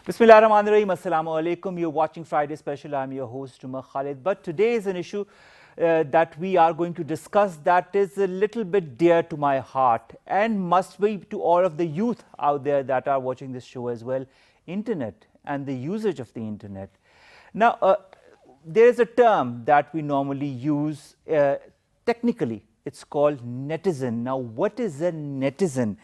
Bismillahirrahmanirrahim. Assalamu alaikum. You're watching Friday Special. I'm your host, Umar Khalid. But today is an issue that we are going to discuss that is a little bit dear to my heart and must be to all of the youth out there that are watching this show as well. Internet and the usage of the internet. Now, there is a term that we normally use technically. It's called netizen. Now, what is a netizen?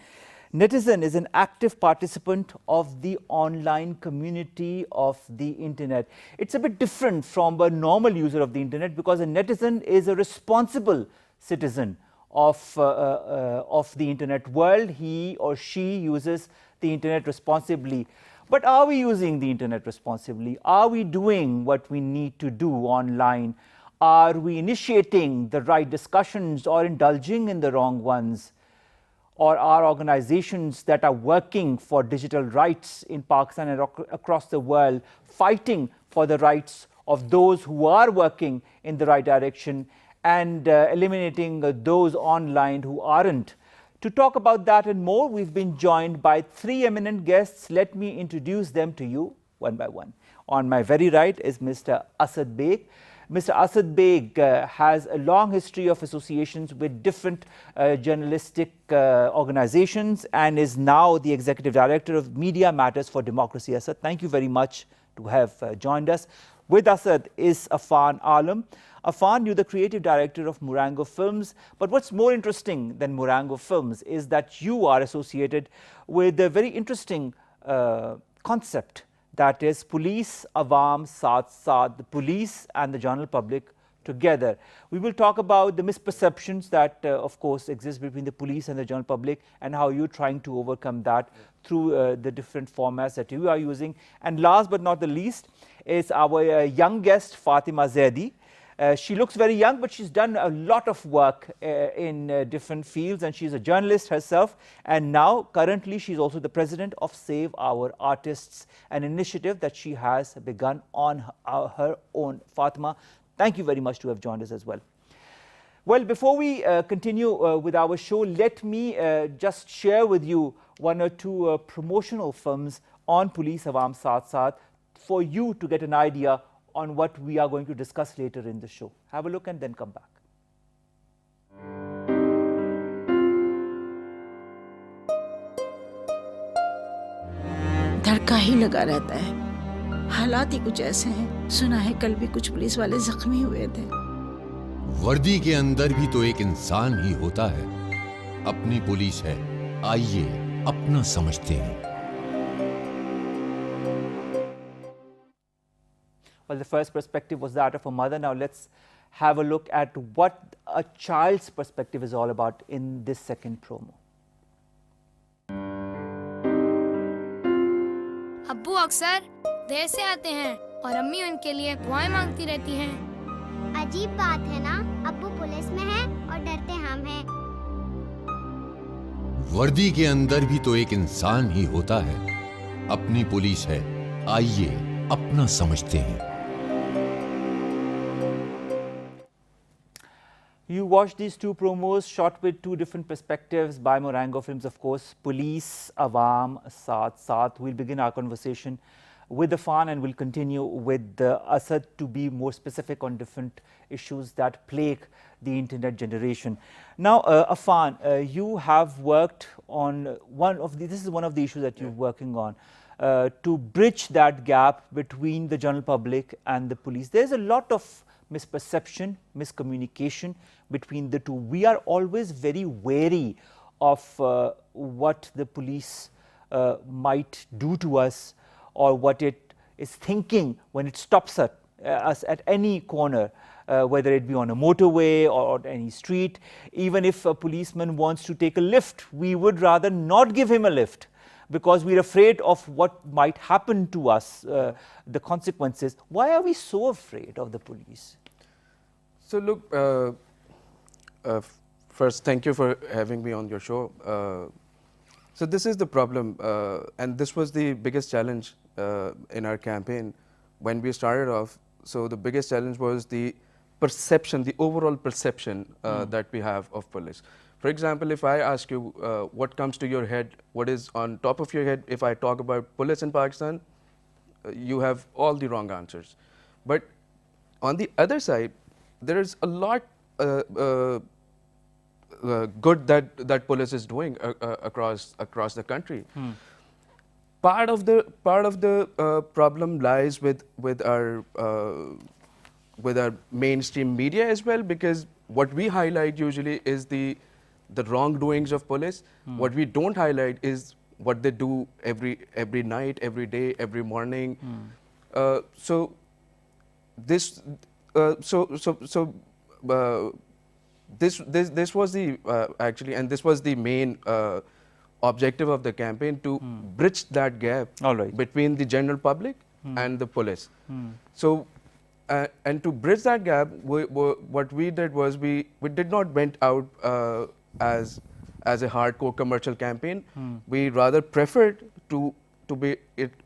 Netizen is an active participant of the online community of the internet. It's a bit different from a normal user of the internet because a netizen is a responsible citizen of the internet world. He or she uses the internet responsibly. But are we using the internet responsibly? Are we doing what we need to do online? Are we initiating the right discussions or indulging in the wrong ones? Or are organizations that are working for digital rights in Pakistan and across the world fighting for the rights of those who are working in the right direction and eliminating those online who aren't? To talk about that and more, we've been joined by three eminent guests. Let me introduce them to you one by one. On my very right is Mr. Asad Baig. Mr. Asad Baig has a long history of associations with different journalistic organizations and is now the Executive Director of Media Matters for Democracy. Asad, thank you very much to have joined us. With Asad is Affan Alam. Affan, you're the Creative Director of Morango Films, but what's more interesting than Morango Films is that you are associated with a very interesting concept, that is police, awam, saath, the police and the general public together. We will talk about the misperceptions that of course exist between the police and the general public and how you're trying to overcome that through the different formats that you are using. And last but not the least is our young guest, Fatima Zaidi. She looks very young, but she's done a lot of work in different fields, and she's a journalist herself. And now, currently, she's also the president of Save Our Artists, an initiative that she has begun on her own. Fatima, thank you very much to have joined us as well. Well, before we continue with our show, let me just share with you one or two promotional films on Police Awam Saath for you to get an idea on what we are going to discuss later in the show. Have a look and then come back. धड़का ही लगा रहता है। हालात ही कुछ ऐसे हैं। सुना है कल भी कुछ पुलिस वाले जख्मी हुए थे। वर्दी के अंदर भी तो एक इंसान ही होता है। अपनी पुलिस है, आइए अपना समझते हैं। Well, the first perspective was that of a mother. Now let's have a look at what a child's perspective is all about in this second promo. अब्बू अक्सर देर से आते हैं और अम्मी उनके लिए दुआएं मांगती रहती हैं। अजीब बात है ना, अब्बू पुलिस में हैं और डरते हम हैं। वर्दी के अंदर भी तो एक इंसान ही होता है। अपनी पुलिस है, आइए अपना समझते हैं। You watched these two promos shot with two different perspectives by Morango Films, of course. Police, Awam, Saath. We'll begin our conversation with Affan and we'll continue with Asad to be more specific on different issues that plague the internet generation. Now, Affan, you have worked on this is one of the issues that you're working on. To bridge that gap between the general public and the police. There's a lot of misperception, miscommunication between the two. We are always very wary of what the police might do to us or what it is thinking when it stops us at any corner, whether it be on a motorway or on any street. Even if a policeman wants to take a lift, we would rather not give him a lift, because we're afraid of what might happen to us, the consequences. Why are we so afraid of the police? So look, first thank you for having me on your show. So this is the problem, and this was the biggest challenge in our campaign when we started off. So the biggest challenge was the perception, the overall perception that we have of police. For example, if I ask you what comes to your head, what is on top of your head if I talk about police in Pakistan, you have all the wrong answers. But on the other side, there is a lot good that police is doing across the country. Part of the problem lies with our mainstream media as well, because what we highlight usually is the wrongdoings of police. What we don't highlight is what they do every night, every day, every morning. So this this was the actually, and this was the main objective of the campaign, to bridge that gap between the general public and the police. So and to bridge that gap, what we did was we did not went out as a hardcore commercial campaign. We rather preferred to be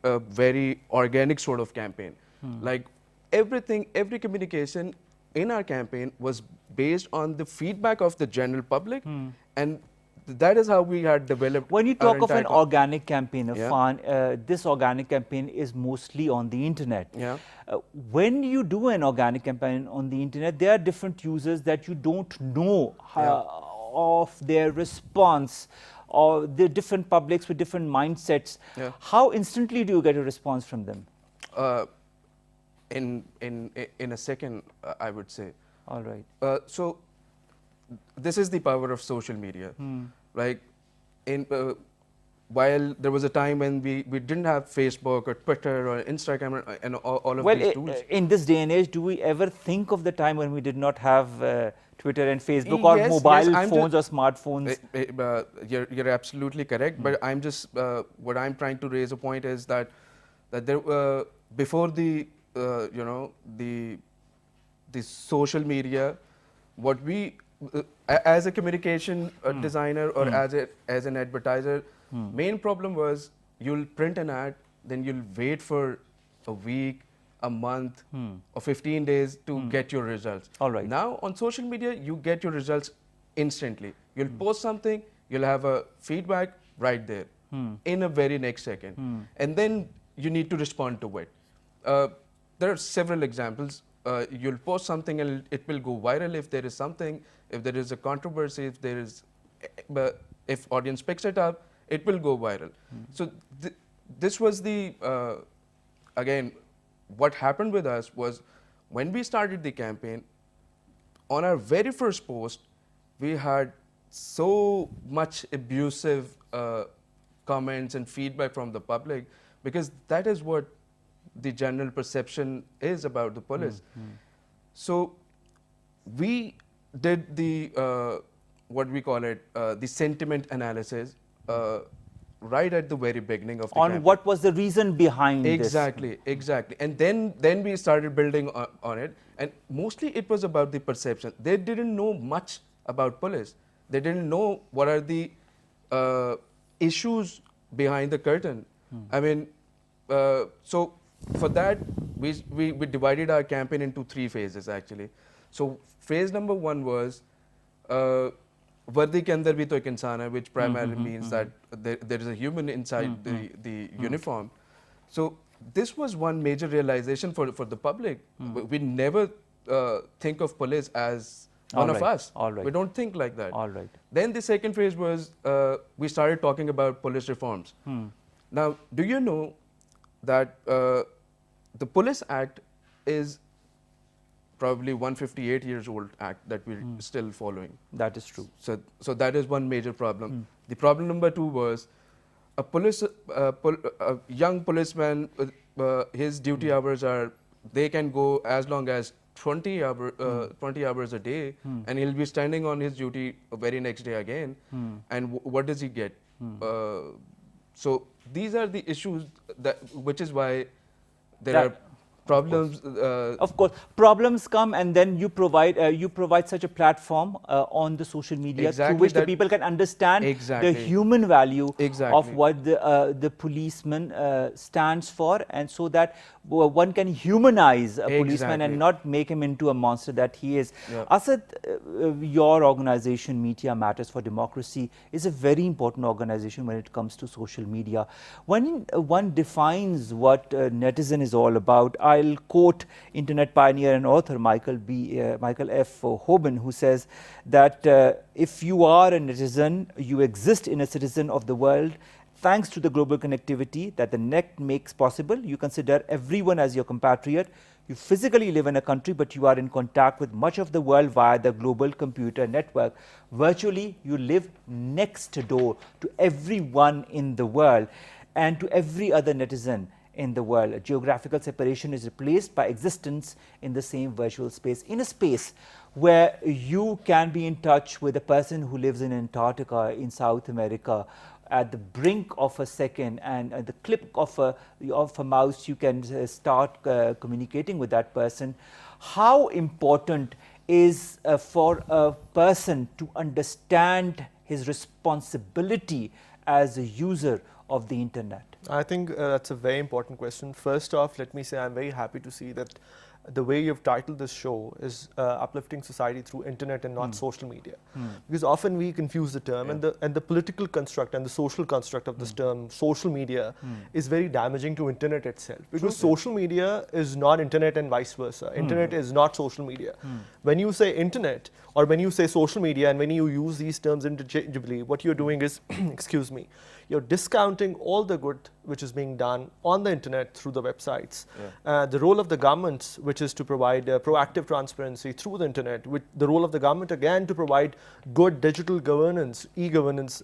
a very organic sort of campaign. Like every communication in our campaign was based on the feedback of the general public, and that is how we had developed. When you talk of an organic campaign, Affan, this organic campaign is mostly on the internet. Yeah. When you do an organic campaign on the internet, there are different users that you don't know of their response, or the different publics with different mindsets. How instantly do you get a response from them? In a second, I would say. All right. So this is the power of social media. Like while there was a time when we didn't have Facebook or Twitter or Instagram and all of these tools. In this day and age, do we ever think of the time when we did not have Twitter and Facebook, or mobile phones or smartphones? You're absolutely correct. But I'm just what I'm trying to raise a point is that there before the the social media, what we as a communication designer or as an advertiser, main problem was you'll print an ad, then you'll wait for a week, a month, or 15 days to get your results. All right. Now on social media, you get your results instantly. You'll post something, you'll have a feedback right there in a very next second, and then you need to respond to it. There are several examples. You'll post something and it will go viral if there is something, if there is a controversy, if there is, if audience picks it up, it will go viral. So this was the, again, what happened with us was when we started the campaign, on our very first post, we had so much abusive comments and feedback from the public, because that is what the general perception is about the police. So we did the what we call it the sentiment analysis right at the very beginning of the campaign. What was the reason behind this? Exactly. And then we started building on it, and mostly it was about the perception. They didn't know much about police. They didn't know what are the issues behind the curtain. I mean, so for that, we divided our campaign into 3 phases actually. So phase number 1 was Vardi ke andar bhi to ek insaan hai, which primarily means that there is a human inside the uniform. So this was one major realization for the public. We never think of police as one of us. We don't think like that. Then the second phase was we started talking about police reforms. Now, do you know that the Police Act is probably 158 years old act that we're still following? That is true. So that is one major problem. The problem number 2 was a young policeman, his duty hours are, they can go as long as 20 hours a day, and he'll be standing on his duty the very next day again. And what does he get? So these are the issues which is why there are Problems. Of course, problems come, and then you provide such a platform on the social media through Exactly which the that- people can understand the Exactly. human value of Exactly. what the policeman stands for, and so that one can humanize a policeman and Exactly. not make him into a monster that he is. Yeah. Asad, your organization, Media Matters for Democracy, is a very important organization when it comes to social media. When one defines what netizen is all about, I'll quote internet pioneer and author Michael F. Hoban, who says that if you are a netizen, you exist in a citizen of the world. Thanks to the global connectivity that the net makes possible, you consider everyone as your compatriot. You physically live in a country, but you are in contact with much of the world via the global computer network. Virtually, you live next door to everyone in the world and to every other netizen in the world. A geographical separation is replaced by existence in the same virtual space, in a space where you can be in touch with a person who lives in Antarctica, in South America, at the brink of a second, and at the click of a mouse you can start communicating with that person. How important is for a person to understand his responsibility as a user of the internet? I think that's a very important question. First off, let me say I'm very happy to see that the way you've titled this show is uplifting society through internet and not social media. Because often we confuse the term, and the political construct and the social construct of this term, social media, is very damaging to internet itself. Because social media is not internet and vice versa. Internet is not social media. When you say internet or when you say social media and when you use these terms interchangeably, what you're doing is, excuse me, you're discounting all the good which is being done on the internet through the websites. The role of the government, which is to provide proactive transparency through the internet, with the role of the government again to provide good digital governance, e-governance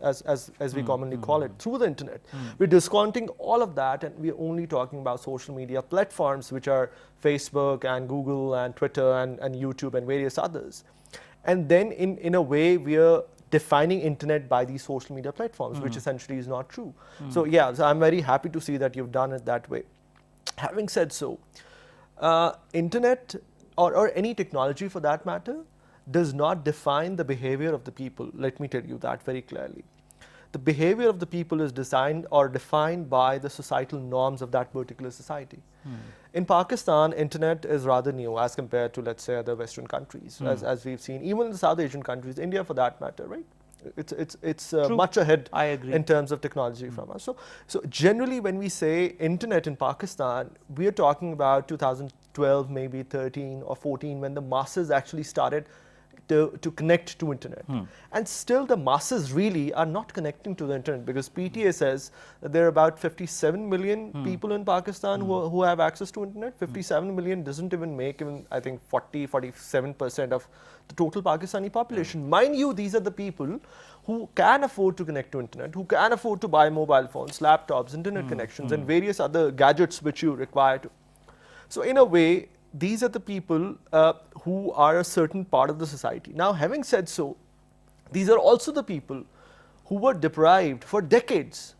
as we commonly call it, through the internet. We're discounting all of that, and we're only talking about social media platforms, which are Facebook and Google and Twitter and YouTube and various others. And then in a way, we're defining internet by these social media platforms, which essentially is not true. So yeah, so I'm very happy to see that you've done it that way. Having said so, internet or any technology for that matter does not define the behavior of the people. Let me tell you that very clearly. The behavior of the people is designed or defined by the societal norms of that particular society. In Pakistan, internet is rather new as compared to, let's say, other Western countries, as we've seen, even in the South Asian countries, India for that matter, right? It's much ahead I agree. in terms of technology from us. So generally, when we say internet in Pakistan, we are talking about 2012, maybe 13 or 14, when the masses actually started to connect to internet. And still the masses really are not connecting to the internet, because PTA says that there are about 57 million people in Pakistan who have access to internet. 57 million doesn't even make even, I think, 47% of the total Pakistani population. Mind you, these are the people who can afford to connect to internet, who can afford to buy mobile phones, laptops, internet connections, and various other gadgets which you require to. So in a way, these are the people who are a certain part of the society. Now, having said so, these are also the people who were deprived for decades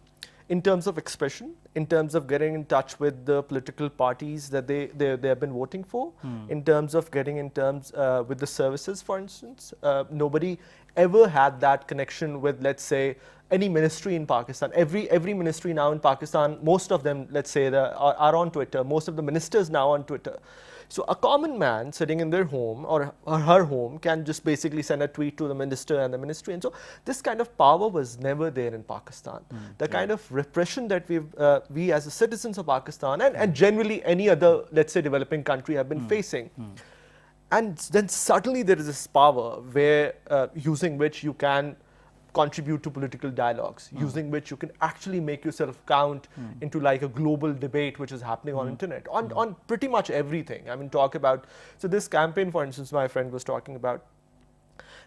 in terms of expression, in terms of getting in touch with the political parties that they have been voting for, in terms of getting in terms with the services, for instance. Nobody ever had that connection with, let's say, any ministry in Pakistan. Every ministry now in Pakistan, most of them, let's say, are on Twitter. Most of the ministers now on Twitter. So a common man sitting in their home or her home can just basically send a tweet to the minister and the ministry. And so this kind of power was never there in Pakistan. The kind of repression that we as the citizens of Pakistan and generally any other, let's say, developing country have been facing. And then suddenly there is this power where using which you can contribute to political dialogues, using which you can actually make yourself count into like a global debate which is happening on internet, on pretty much everything. I mean, talk about, so this campaign, for instance, my friend was talking about,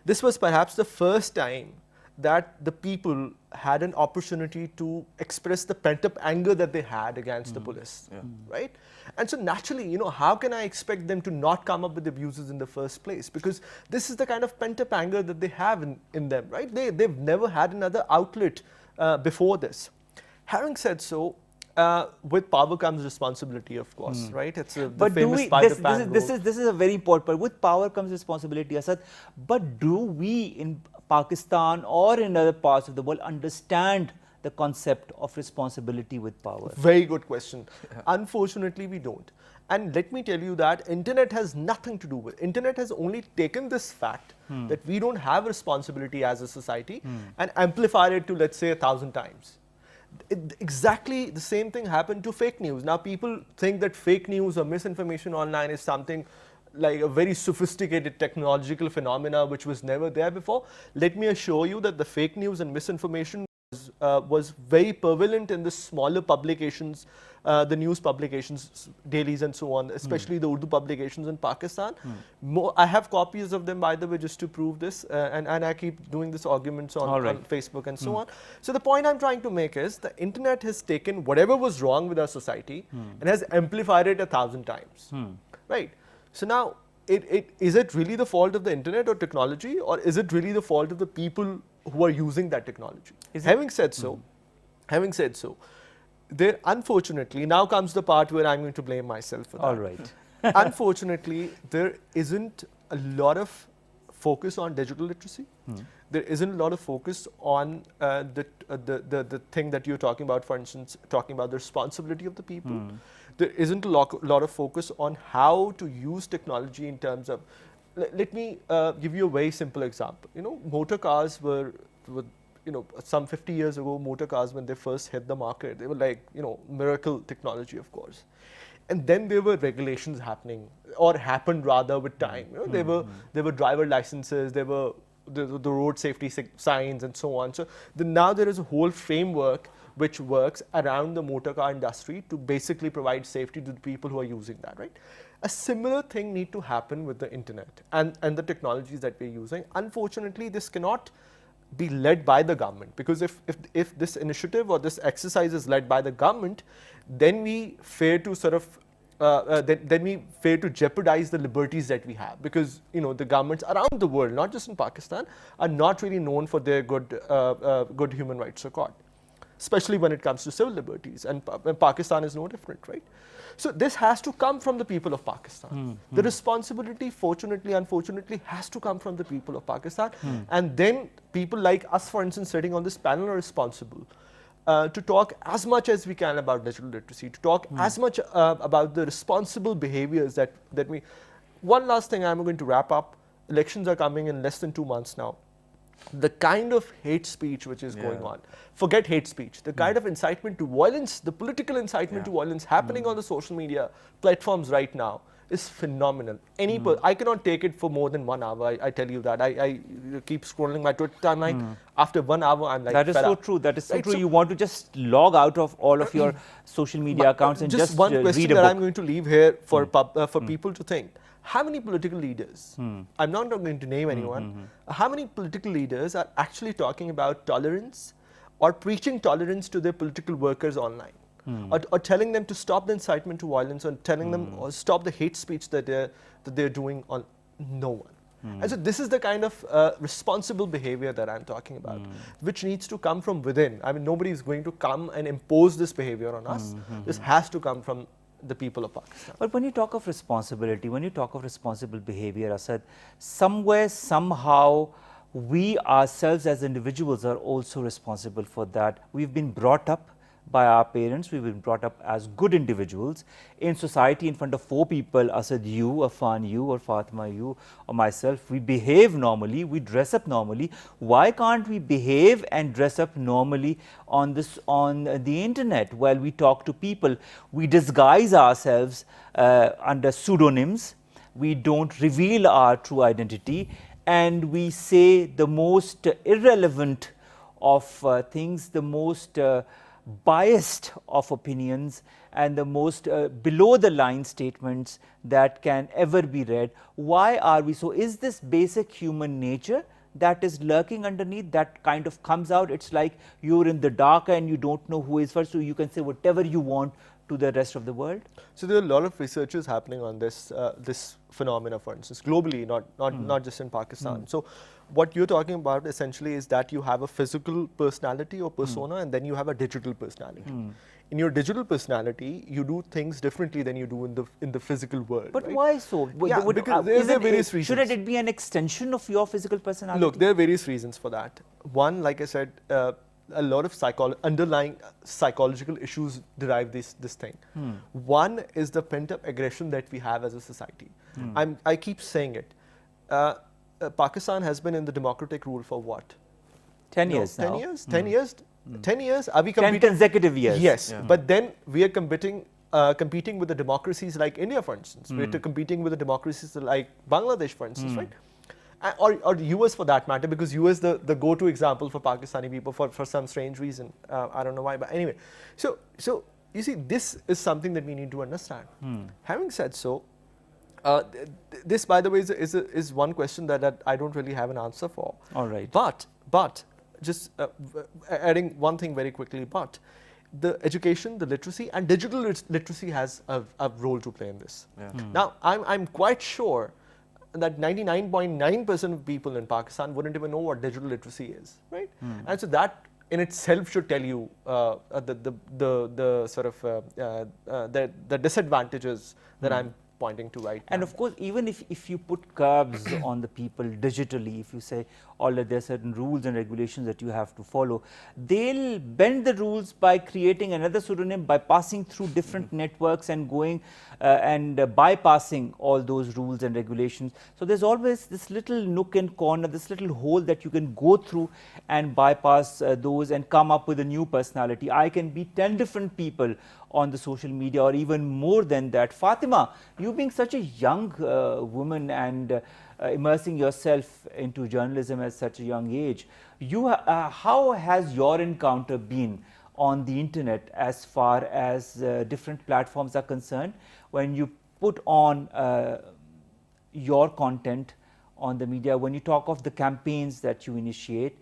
this was perhaps the first time that the people had an opportunity to express the pent-up anger that they had against the police, right? And so naturally, you know, how can I expect them to not come up with abuses in the first place? Because this is the kind of pent-up anger that they have in them, right? They've never had another outlet before this. Having said so, With power comes responsibility, of course, right? It's the But do famous we, spider pan this rule. is a very important part. With power comes responsibility, Asad. But do we in Pakistan or in other parts of the world understand the concept of responsibility with power? Very good question. Unfortunately, we don't. And let me tell you that internet has nothing to do with. Internet has only taken this fact that we don't have responsibility as a society and amplified it to, let's say, 1,000 times. Exactly the same thing happened to fake news. Now people think that fake news or misinformation online is something like a very sophisticated technological phenomena which was never there before. Let me assure you that the fake news and misinformation was very prevalent in the smaller publications, the news publications, dailies and so on, especially the Urdu publications in Pakistan. I have copies of them, by the way, just to prove this, and I keep doing this arguments on Facebook and so on. So the point I'm trying to make is the internet has taken whatever was wrong with our society and has amplified it 1,000 times, right? So now, is it really the fault of the internet or technology, or is it really the fault of the people who are using that technology? Having said so, there unfortunately, now comes the part where I'm going to blame myself for that. All right. Unfortunately, there isn't a lot of focus on digital literacy. There isn't a lot of focus on the thing that you're talking about, for instance, talking about the responsibility of the people. There isn't a lot of focus on how to use technology in terms of, let me give you a very simple example. You know, motor cars were you know, some 50 years ago, motor cars, when they first hit the market, they were like, you know, miracle technology, of course. And then there were regulations happening, or happened rather with time. You know, there were driver licenses, there were the road safety signs and so on. So now there is a whole framework which works around the motor car industry to basically provide safety to the people who are using that, right? A similar thing need to happen with the internet and the technologies that we're using. Unfortunately, this cannot be led by the government, because if this initiative or this exercise is led by the government, then we fear to sort of then we fear to jeopardize the liberties that we have, because you know the governments around the world, not just in Pakistan, are not really known for their good human rights record, especially when it comes to civil liberties, and Pakistan is no different, right? So this has to come from the people of Pakistan. The responsibility, fortunately, unfortunately, has to come from the people of Pakistan. And then people like us, for instance, sitting on this panel are responsible to talk as much as we can about digital literacy, to talk as much about the responsible behaviors that we... One last thing, I'm going to wrap up. Elections are coming in less than 2 months now. The kind of hate speech which is going on, forget hate speech, the kind of incitement to violence, the political incitement to violence happening on the social media platforms right now is phenomenal. I cannot take it for more than 1 hour, I tell you that. I keep scrolling my Twitter timeline. After 1 hour, I'm like, that is so true. That is so true. You want to just log out of all of your social media accounts and just one question read a that book. I'm going to leave here for people to think. How many political leaders, I'm not going to name anyone, how many political leaders are actually talking about tolerance or preaching tolerance to their political workers online, or telling them to stop the incitement to violence, or telling them or stop the hate speech that they're doing on? No one. And so this is the kind of responsible behavior that I'm talking about, which needs to come from within. I mean, nobody is going to come and impose this behavior on us. This has to come from the people of Pakistan. But when you talk of responsibility, when you talk of responsible behavior, Asad, somewhere, somehow, we ourselves as individuals are also responsible for that. We've been brought up by our parents, we've been brought up as good individuals in society in front of 4 people, Asad, you, Affan, you, or Fatima, you, or myself. We behave normally, we dress up normally. Why can't we behave and dress up normally on the internet while we talk to people? We disguise ourselves under pseudonyms. We don't reveal our true identity, and we say the most irrelevant of things, the most biased of opinions, and the most below the line statements that can ever be read. Why are we so? Is this basic human nature that is lurking underneath that kind of comes out? It's like you're in the dark and you don't know who is first, so you can say whatever you want to the rest of the world? So there are a lot of researches happening on this this phenomena, for instance, globally, not just in Pakistan. So what you're talking about essentially is that you have a physical personality or persona, and then you have a digital personality. in your digital personality, you do things differently than you do in the physical world. But right? why so? Yeah, because there are various reasons. Shouldn't it be an extension of your physical personality? Look, there are various reasons for that. One, like I said, a lot of underlying psychological issues derive this thing. One is the pent-up aggression that we have as a society. I keep saying it. Pakistan has been in the democratic rule for what? 10 years now. 10 years? 10 years? 10 years? Are we 10 competing? consecutive years. Yes, but then we are competing with the democracies like India, for instance. We're competing with the democracies like Bangladesh, for instance, right? Or US for that matter, because US the go-to example for Pakistani people for some strange reason. I don't know why, but anyway. So you see, this is something that we need to understand. Having said so, this, by the way, is one question that I don't really have an answer for. All right. But just adding one thing very quickly, but the education, the literacy, and digital literacy has a role to play in this. Now, I'm quite sure that 99.9% of people in Pakistan wouldn't even know what digital literacy is, right? And so that in itself should tell you the sort of the disadvantages that I'm pointing to right And now. of course, even if you put curbs on the people digitally, if you say all that there are certain rules and regulations that you have to follow, they'll bend the rules by creating another pseudonym, by passing through different networks and going and bypassing all those rules and regulations. So there's always this little nook and corner, this little hole that you can go through and bypass those and come up with a new personality. I can be 10 different people on the social media, or even more than that. Fatima, you being such a young woman and immersing yourself into journalism at such a young age, how has your encounter been on the internet as far as different platforms are concerned when you put on your content on the media, when you talk of the campaigns that you initiate?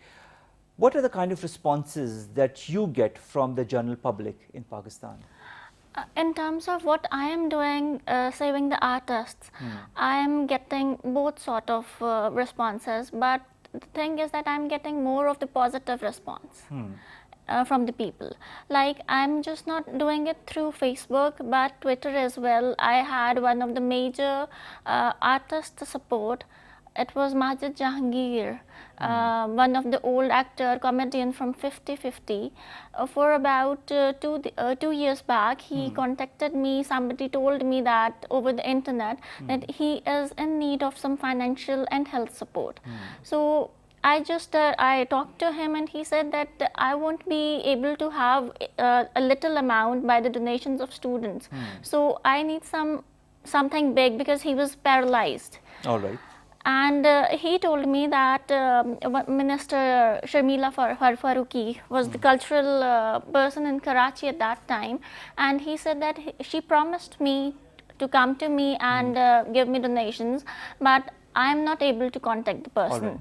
What are the kind of responses that you get from the general public in Pakistan? In terms of what I am doing, saving the artists, I am getting both sort of responses, but the thing is that I am getting more of the positive response from the people. Like, I am just not doing it through Facebook, but Twitter as well. I had one of the major artist support. It was Majid Jahangir, one of the old actor, comedian from 50/50. For about 2 years back, he contacted me. Somebody told me that over the internet that he is in need of some financial and health support. So I just I talked to him, and he said that I won't be able to have a little amount by the donations of students. So I need something big, because he was paralyzed. All right. And he told me that Minister Sharmila Farooqi was the cultural person in Karachi at that time, and he said that she promised me to come to me and give me donations, but I am not able to contact the person.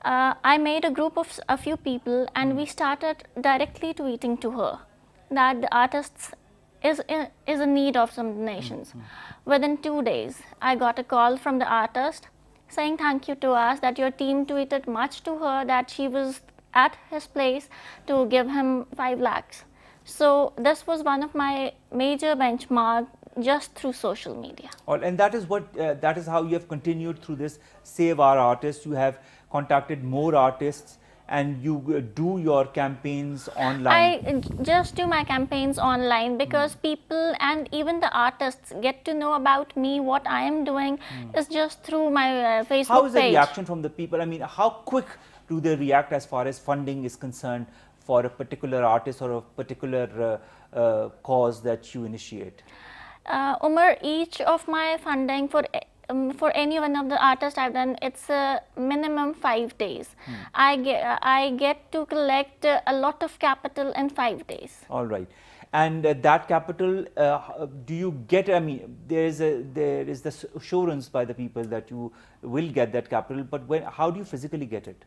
I made a group of a few people, and we started directly tweeting to her that the artists is in need of some donations. Within 2 days, I got a call from the artist saying thank you to us, that your team tweeted much to her, that she was at his place to give him 5 lakhs. So this was one of my major benchmark just through social media. And that is what that is how you have continued through this Save Our Artists. You have contacted more artists, and you do your campaigns online. I just do my campaigns online because people and even the artists get to know about me. What I am doing is just through my Facebook page. How is the reaction from the people? I mean, how quick do they react as far as funding is concerned for a particular artist or a particular cause that you initiate? Umar, each of my funding for any one of the artists I've done, it's a minimum 5 days. I get to collect a lot of capital in 5 days. All right. And that capital, do you get, I mean, there is this assurance by the people that you will get that capital, but how do you physically get it?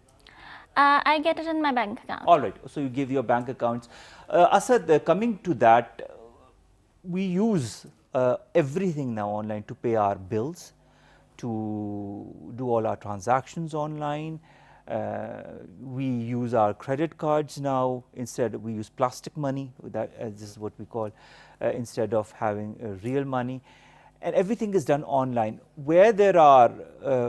I get it in my bank account. All right. So you give your bank accounts. Asad, coming to that, we use everything now online to pay our bills, to do all our transactions online. We use our credit cards now. Instead, we use plastic money. This is what we call instead of having real money. And everything is done online. Where there are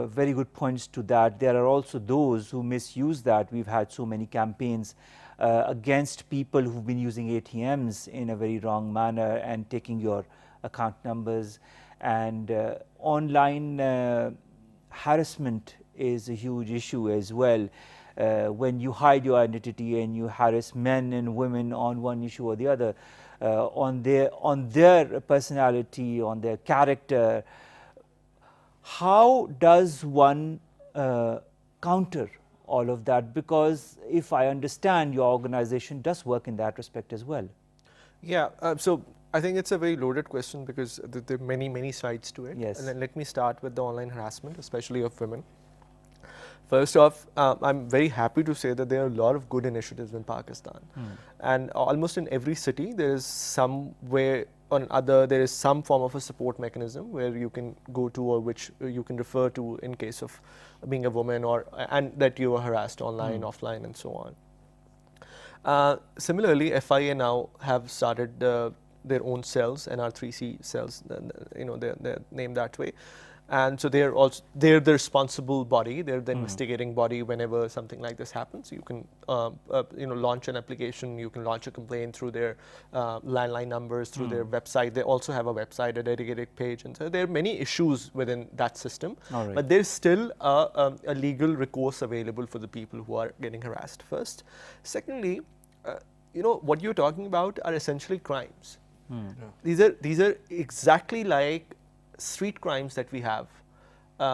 very good points to that, there are also those who misuse that. We've had so many campaigns against people who've been using ATMs in a very wrong manner and taking your account numbers. And online harassment is a huge issue as well. When you hide your identity and you harass men and women on one issue or the other, on their personality, on their character, how does one counter all of that? Because if I understand, your organization does work in that respect as well. Yeah, so I think it's a very loaded question because there are many sides to it. Yes. And then let me start with the online harassment, especially of women. First off, I'm very happy to say that there are a lot of good initiatives in Pakistan. And almost in every city, there is some way or other, there is some form of a support mechanism where you can go to or which you can refer to in case of being a woman and that you were harassed online, offline, and so on. Similarly, FIA now have started their own cells, NR3C cells, they're named that way. And so they're the responsible body. They're the investigating body whenever something like this happens. You can launch an application. You can launch a complaint through their landline numbers, through their website. They also have a website, a dedicated page, and so there are many issues within that system. Right. But there's still a legal recourse available for the people who are getting harassed. First, secondly, what you're talking about are essentially crimes. These are exactly like street crimes that we have.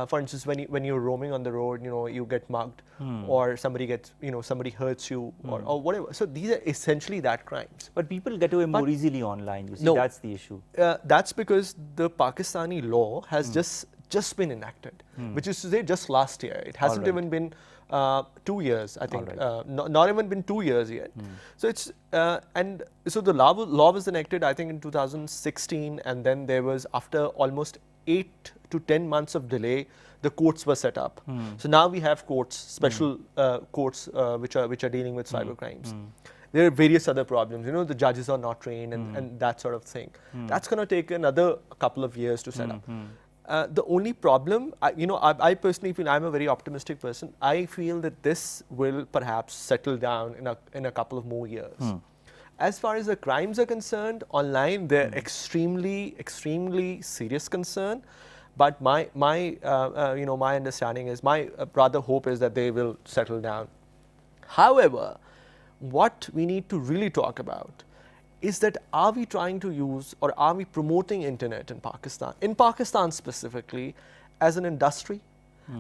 For instance, when you're roaming on the road, you get mugged, or somebody hurts you, or whatever. So these are essentially that crimes. But people get away more easily online. You see, No. that's the issue. That's because the Pakistani law has just been enacted, which is to say just last year. It hasn't even been 2 years, I think. Not even been 2 years yet. So it's so the law was enacted, I think, in 2016, and then there was, after almost 8 to 10 months of delay, the courts were set up. So now we have courts, special courts, which are dealing with cyber crimes. There are various other problems. The judges are not trained and that sort of thing. That's going to take another couple of years to set up. The only problem, I personally feel, I'm a very optimistic person. I feel that this will perhaps settle down in a couple of more years. As far as the crimes are concerned, online, they're extremely serious concern. But my understanding is, my rather hope is that they will settle down. However, what we need to really talk about is that, are we trying to use, or are we promoting internet in Pakistan specifically, as an industry?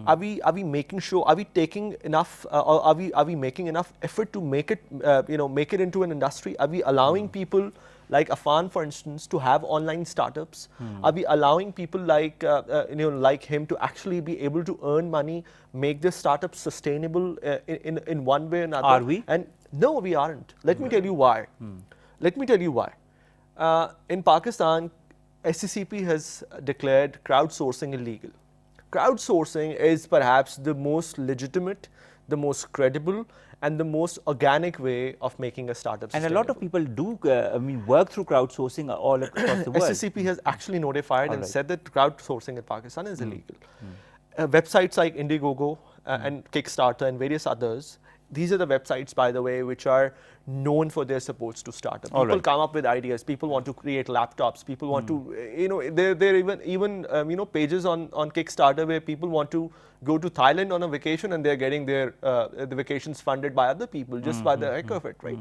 Are we making sure, are we taking enough, or are we making enough effort to make it into an industry? Are we allowing people like Affan, for instance, to have online startups? Are we allowing people like him to actually be able to earn money, make this startup sustainable in one way or another? Are we? And no, we aren't. Let me tell you why. Let me tell you why. In Pakistan, SCCP has declared crowdsourcing illegal. Crowdsourcing is perhaps the most legitimate, the most credible, and the most organic way of making a startup sustainable. And a lot of people do work through crowdsourcing all across the world. SCCP has actually notified and said that crowdsourcing in Pakistan is illegal. Websites like Indiegogo and Kickstarter and various others, these are the websites, by the way, which are known for their supports to startups. People come up with ideas. People want to create laptops. People want to, there are even pages on Kickstarter where people want to go to Thailand on a vacation, and they're getting their the vacations funded by other people just by the heck of it, right?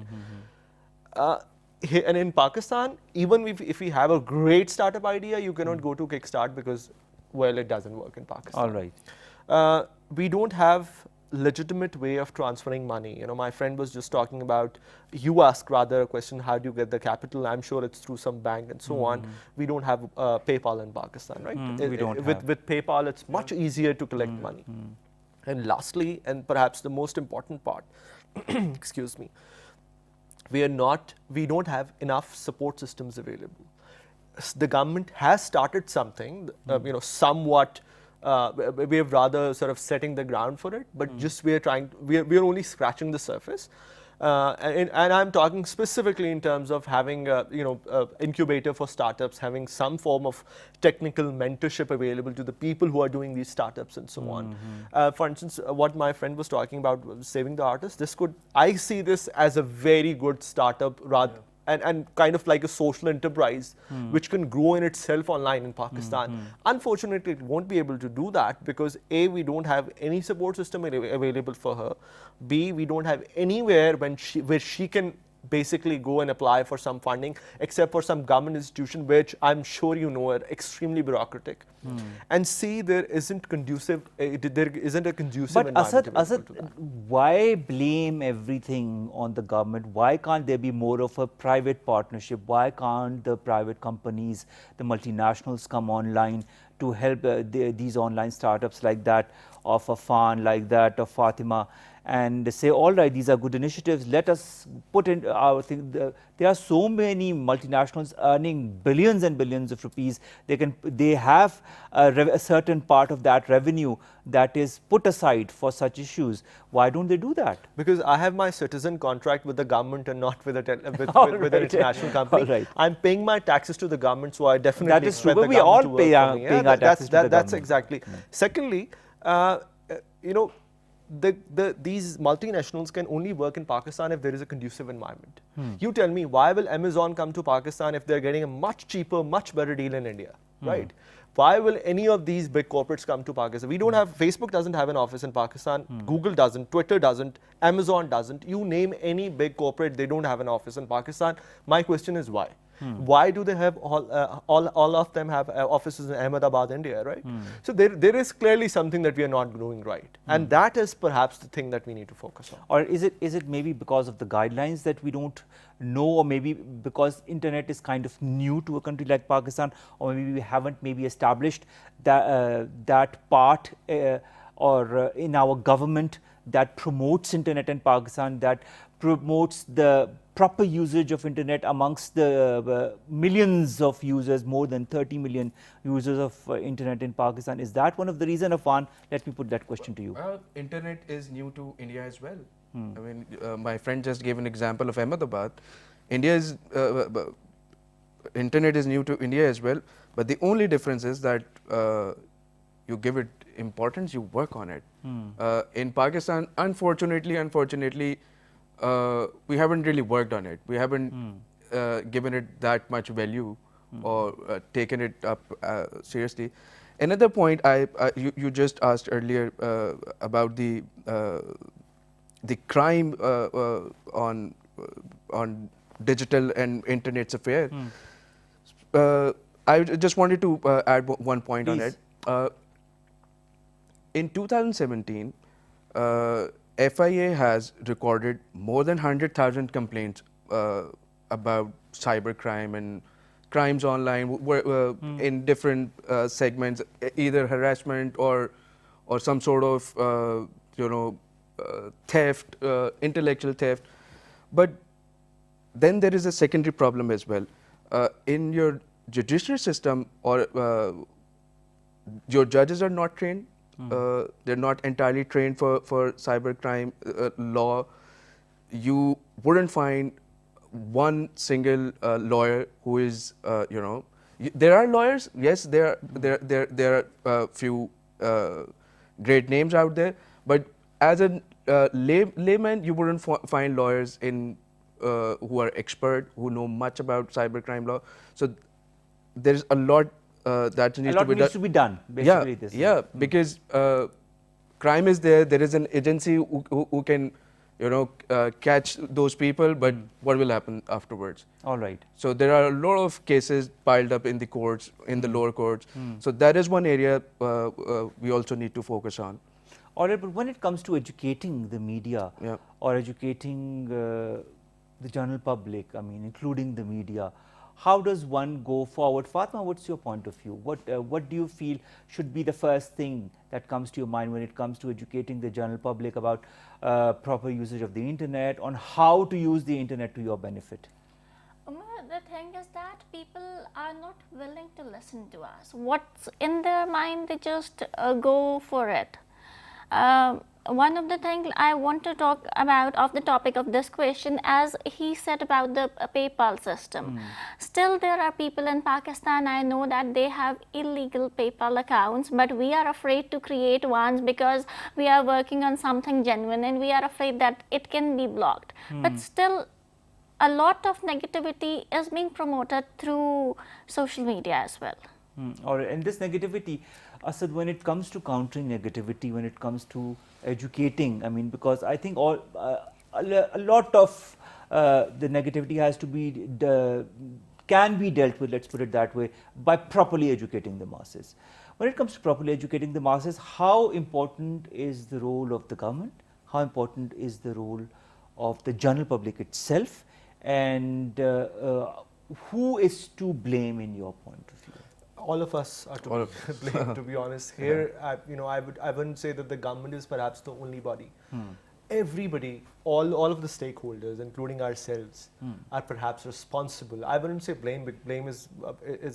And in Pakistan, even if we have a great startup idea, you cannot go to Kickstart because, well, it doesn't work in Pakistan. All right. We don't have legitimate way of transferring money. My friend was just talking about, you asked rather a question, how do you get the capital? I'm sure it's through some bank and so on. We don't have PayPal in Pakistan, right? We don't with PayPal, it's much easier to collect money. And lastly, and perhaps the most important part, excuse me, we don't have enough support systems available. The government has started something, somewhat We have rather sort of setting the ground for it, but just we are only scratching the surface. And I'm talking specifically in terms of having incubator for startups, having some form of technical mentorship available to the people who are doing these startups and so on. For instance, what my friend was talking about, saving the artist, I see this as a very good startup and kind of like a social enterprise which can grow in itself online in Pakistan. Unfortunately, it won't be able to do that because A, we don't have any support system available for her. B, we don't have anywhere where she can basically go and apply for some funding except for some government institution, which I'm sure you know are extremely bureaucratic. And C, there isn't a conducive But Asad, why blame everything on the government? Why can't there be more of a private partnership? Why can't the private companies, the multinationals come online to help these online startups like that of Affan, like that of Fatima, and say, all right, these are good initiatives, let us put in our thing. There are so many multinationals earning billions and billions of rupees. They have a certain part of that revenue that is put aside for such issues. Why don't they do that? Because I have my citizen contract with the government and not with an international company. All right. I'm paying my taxes to the government, so I definitely That is true, expect but the we all government to work pay for me. paying our taxes to the That's government. exactly. Secondly, these multinationals can only work in Pakistan if there is a conducive environment. You tell me, why will Amazon come to Pakistan if they're getting a much cheaper, much better deal in India, right? Why will any of these big corporates come to Pakistan? We don't have, Facebook doesn't have an office in Pakistan, Google doesn't, Twitter doesn't, Amazon doesn't. You name any big corporate, they don't have an office in Pakistan. My question is why? Why do they have all of them have offices in Ahmedabad, India, right? So there is clearly something that we are not doing right, and that is perhaps the thing that we need to focus on. Or is it maybe because of the guidelines that we don't know, or maybe because internet is kind of new to a country like Pakistan, or maybe we haven't maybe established that part or in our government that promotes internet in Pakistan, that promotes the proper usage of internet amongst the millions of users, more than 30 million users of internet in Pakistan. Is that one of the reasons, Affan? Let me put that question to you. Well, internet is new to India as well. I mean, my friend just gave an example of Ahmedabad. Internet is new to India as well, but the only difference is that you give it importance, you work on it. In Pakistan, unfortunately, we haven't really worked on it. We haven't given it that much value or taken it up seriously. Another point you just asked earlier about the crime on digital and internet's affair. I just wanted to add one point on it. In 2017, FIA has recorded more than 100,000 complaints about cybercrime and crimes online in different segments, either harassment or some sort of theft, intellectual theft. But then there is a secondary problem as well. In your judicial system, or your judges are not trained. They're not entirely trained for cybercrime law. You wouldn't find one single lawyer who is, there are lawyers. Yes, there are few great names out there. But as a layman, you wouldn't find lawyers who are expert, who know much about cybercrime law. So there's a lot that needs to be done. Basically, because crime is there. There is an agency who can, catch those people. But what will happen afterwards? All right. So there are a lot of cases piled up in the courts, in the lower courts. So that is one area we also need to focus on. All right, but when it comes to educating the media or educating the general public, I mean, including the media, how does one go forward? Fatima, what's your point of view? What do you feel should be the first thing that comes to your mind when it comes to educating the general public about proper usage of the internet, on how to use the internet to your benefit? The thing is that people are not willing to listen to us. What's in their mind, they just go for it. One of the things I want to talk about of the topic of this question, as he said about the PayPal system. Still there are people in Pakistan, I know that they have illegal PayPal accounts, but we are afraid to create ones because we are working on something genuine and we are afraid that it can be blocked. But still a lot of negativity is being promoted through social media as well. Or in this negativity, Asad, when it comes to countering negativity, when it comes to educating, I mean, because I think a lot of the negativity has to be can be dealt with, let's put it that way, by properly educating the masses. When it comes to properly educating the masses, how important is the role of the government? How important is the role of the general public itself? And who is to blame in your point of view? All of us are to blame, to be honest. Here, I wouldn't say that the government is perhaps the only body. Everybody, all of the stakeholders, including ourselves, are perhaps responsible. I wouldn't say blame, but blame is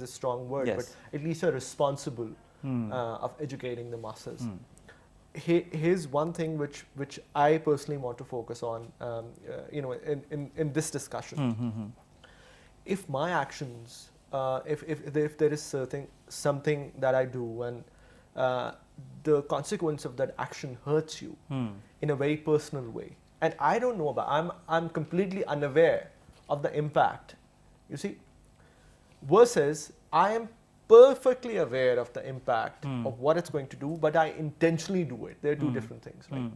a strong word, but at least are responsible of educating the masses. Here's one thing which I personally want to focus on, in this discussion. If my actions, if there is something that I do and the consequence of that action hurts you in a very personal way, and I don't know about, I'm completely unaware of the impact, you see, versus I am perfectly aware of the impact of what it's going to do, but I intentionally do it. They're two different things, right?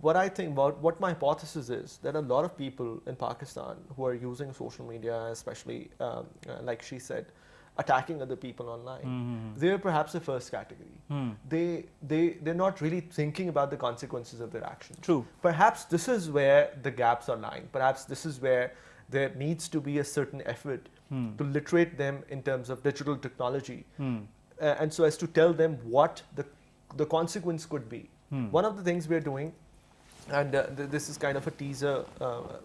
What I think about, what my hypothesis is, that a lot of people in Pakistan who are using social media, especially like she said, attacking other people online, they're perhaps the first category. They're not really thinking about the consequences of their actions. True. Perhaps this is where the gaps are lying. Perhaps this is where there needs to be a certain effort to literate them in terms of digital technology, and so as to tell them what the consequence could be. One of the things we're doing, and this is kind of a teaser,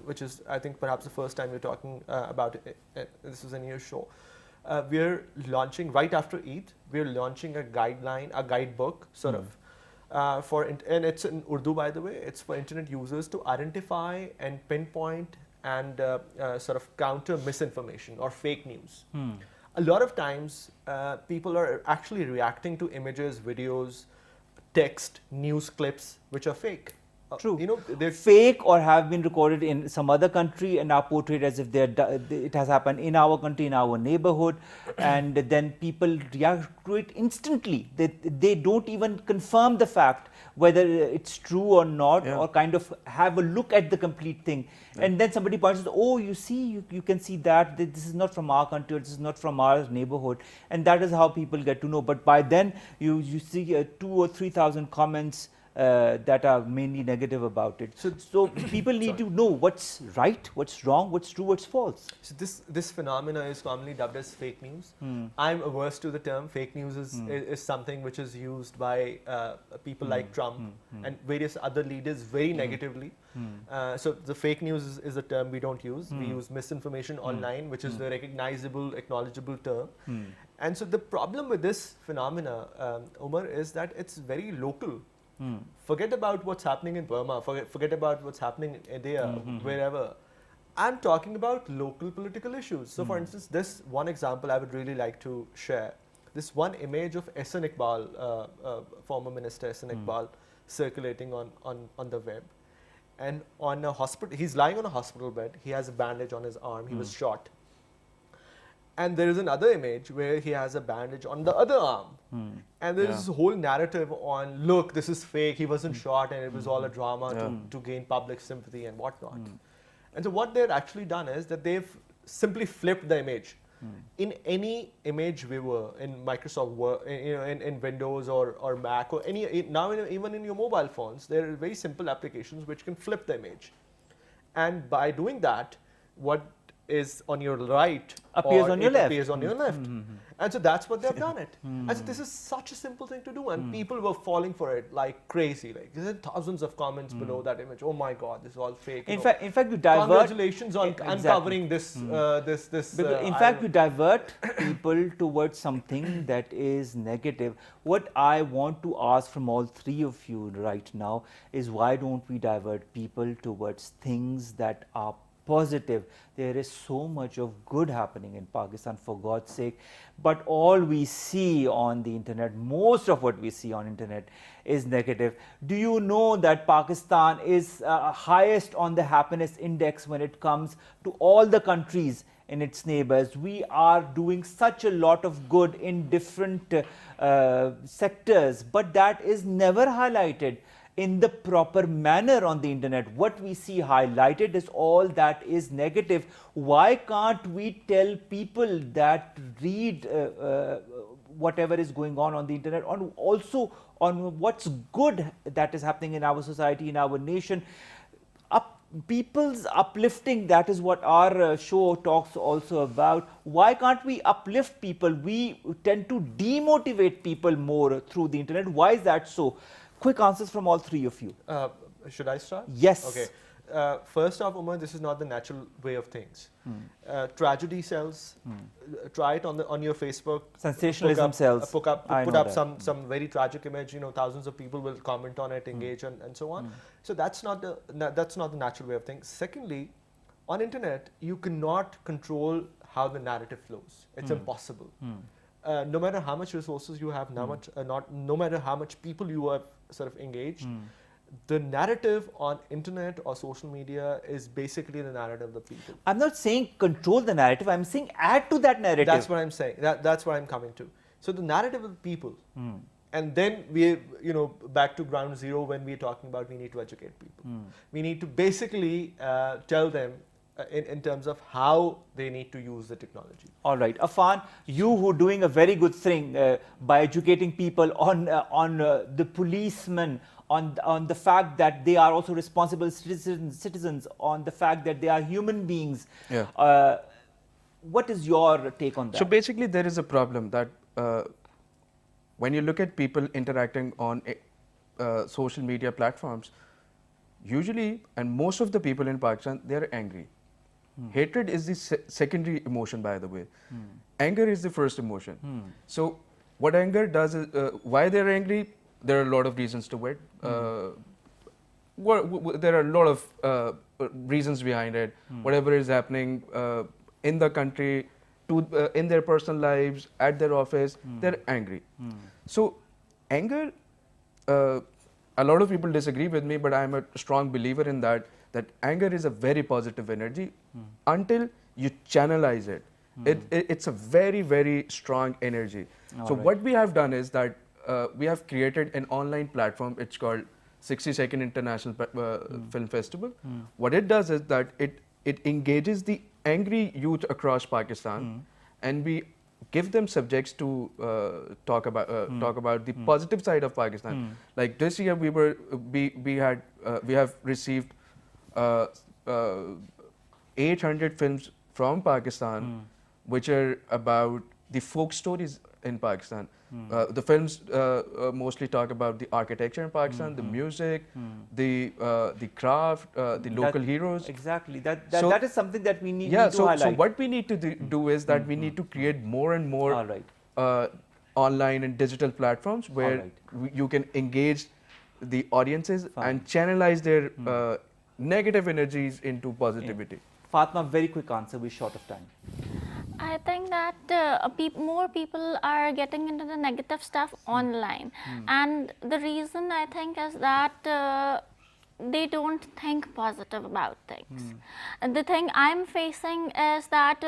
which is, I think, perhaps the first time we're talking about it. This is a new show. We're launching, right after Eid, we're launching a guideline, a guidebook, sort of, and it's in Urdu, by the way. It's for internet users to identify and pinpoint and sort of counter misinformation or fake news. A lot of times, people are actually reacting to images, videos, text, news clips, which are fake. True. They're fake or have been recorded in some other country and are portrayed as if it has happened in our country, in our neighborhood, and then people react to it instantly. They don't even confirm the fact whether it's true or not, or kind of have a look at the complete thing. And then somebody points out, oh, you see, you can see that this is not from our country, this is not from our neighborhood. And that is how people get to know. But by then, you see 2,000 or 3,000 comments that are mainly negative about it. So people need to know what's right, what's wrong, what's true, what's false. So this phenomena is commonly dubbed as fake news. I'm averse to the term. Fake news is something which is used by people like Trump and various other leaders very negatively. So the fake news is a term we don't use. We use misinformation online, which is the recognizable, acknowledgeable term. And so the problem with this phenomena, Umar, is that it's very local. Forget about what's happening in Burma, forget about what's happening in India, wherever. I'm talking about local political issues. So for instance, this one example I would really like to share. This one image of Ehsan Iqbal, former minister Ehsan Iqbal, circulating on the web. And on a hospital, he's lying on a hospital bed, he has a bandage on his arm, he was shot. And there is another image where he has a bandage on the other arm. And there is this whole narrative on, look, this is fake, he wasn't shot and it was all a drama to gain public sympathy and whatnot. And so what they've actually done is that they've simply flipped the image. In any image viewer in Microsoft Word, in Windows or Mac or even in your mobile phones, there are very simple applications which can flip the image. And by doing that, what is on your right Appears or on your it left. appears on your left. And so that's what they've done it. And so this is such a simple thing to do, and people were falling for it like crazy. Like there are thousands of comments below that image. Oh my God, this is all fake. In fact, you divert. Congratulations on Exactly. uncovering this. Because in fact, you divert people towards something that is negative. What I want to ask from all three of you right now is, why don't we divert people towards things that are positive? There is so much of good happening in Pakistan, for God's sake, but all we see on the internet, most of what we see on internet is negative. Do you know that Pakistan is highest on the happiness index when it comes to all the countries in its neighbors? We are doing such a lot of good in different sectors, but that is never highlighted in the proper manner on the internet. What we see highlighted is all that is negative. Why can't we tell people that read whatever is going on the internet, on also on what's good that is happening in our society, in our nation? People's uplifting, that is what our show talks also about. Why can't we uplift people? We tend to demotivate people more through the internet. Why is that so? Quick answers from all three of you. Should I start? Yes. Okay. First off, Umar, this is not the natural way of things. Tragedy sells. Try it on your Facebook. Sensationalism sells. Put up that. some very tragic image. You know, thousands of people will comment on it, engage, and so on. So that's not the natural way of things. Secondly, on internet, you cannot control how the narrative flows. It's impossible. No matter how much resources you have, no matter how much people you have sort of engaged, the narrative on internet or social media is basically the narrative of the people. I'm not saying control the narrative, I'm saying add to that narrative. That's what I'm saying. That's what I'm coming to. So the narrative of the people. And then we, back to ground zero when we're talking about we need to educate people. We need to basically tell them in terms of how they need to use the technology. All right, Affan, you who are doing a very good thing by educating people on the policemen, on the fact that they are also responsible citizens, on the fact that they are human beings. Yeah. What is your take on that? So basically, there is a problem that when you look at people interacting on social media platforms, usually, and most of the people in Pakistan, they are angry. Hatred is the secondary emotion, by the way. Anger is the first emotion. So what anger does is, why they're angry, there are a lot of reasons to it. There are a lot of reasons behind it. Whatever is happening in the country, in their personal lives, at their office, they're angry. So anger, a lot of people disagree with me, but I'm a strong believer in that anger is a very positive energy until you channelize it. It's a very, very strong energy. So what we have done is that we have created an online platform. It's called 62nd International Film Festival. What it does is that it engages the angry youth across Pakistan, and we give them subjects to talk about the positive side of Pakistan. Like this year, we have received 800 films from Pakistan, which are about the folk stories in Pakistan. The films mostly talk about the architecture in Pakistan, the music, the craft, the local heroes. Exactly. That is something that we need to highlight. So what we need to do is that we need to create more and more online and digital platforms where you can engage the audiences and channelize their negative energies into positivity. Fatima, very quick answer, we're short of time. I think that more people are getting into the negative stuff online, and the reason I think is that they don't think positive about things. And the thing I'm facing is that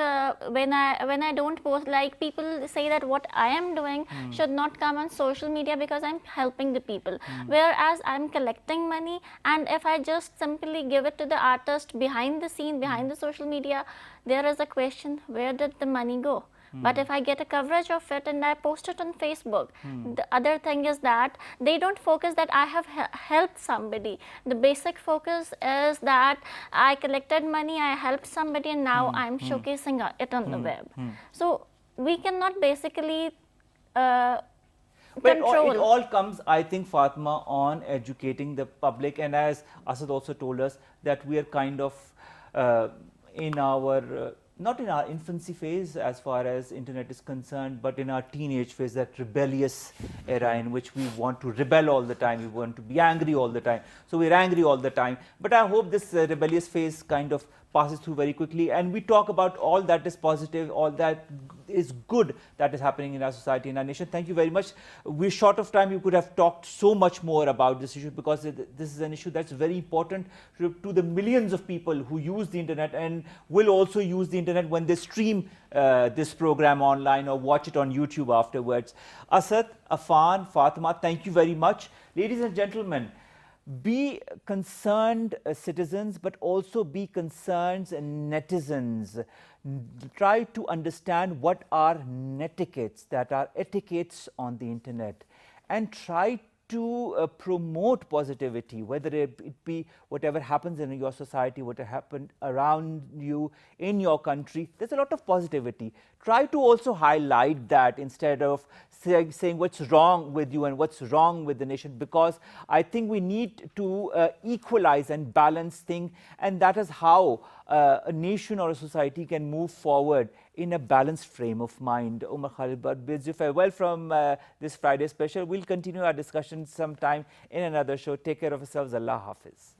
when I don't post, like people say that what I am doing should not come on social media because I'm helping the people, whereas I'm collecting money, and if I just simply give it to the artist behind the scene, behind the social media, there is a question, where did the money go? But if I get a coverage of it and I post it on Facebook, the other thing is that they don't focus that I have helped somebody. The basic focus is that I collected money, I helped somebody, and now I'm showcasing it on the web. So we cannot basically But control. it all comes, I think, Fatima, on educating the public. And as Asad also told us, that we are kind of in our, not in our infancy phase as far as internet is concerned, but in our teenage phase, that rebellious era in which we want to rebel all the time, we want to be angry all the time. So we're angry all the time. But I hope this rebellious phase kind of passes through very quickly, and we talk about all that is positive, all that is good that is happening in our society, in our nation. Thank you very much. We're short of time. You could have talked so much more about this issue, because this is an issue that's very important to the millions of people who use the internet and will also use the internet when they stream this program online or watch it on YouTube afterwards. Asad, Affan, Fatima, thank you very much. Ladies and gentlemen, be concerned citizens, but also be concerned netizens. Try to understand what are netiquettes, that are etiquettes on the internet, and try to promote positivity, whether it be whatever happens in your society, what happened around you in your country. There's a lot of positivity. Try to also highlight that instead of saying what's wrong with you and what's wrong with the nation, because I think we need to equalize and balance things, and that is how a nation or a society can move forward in a balanced frame of mind. Umar Khalid bids you farewell from this Friday special. We'll continue our discussion sometime in another show. Take care of yourselves. Allah Hafiz.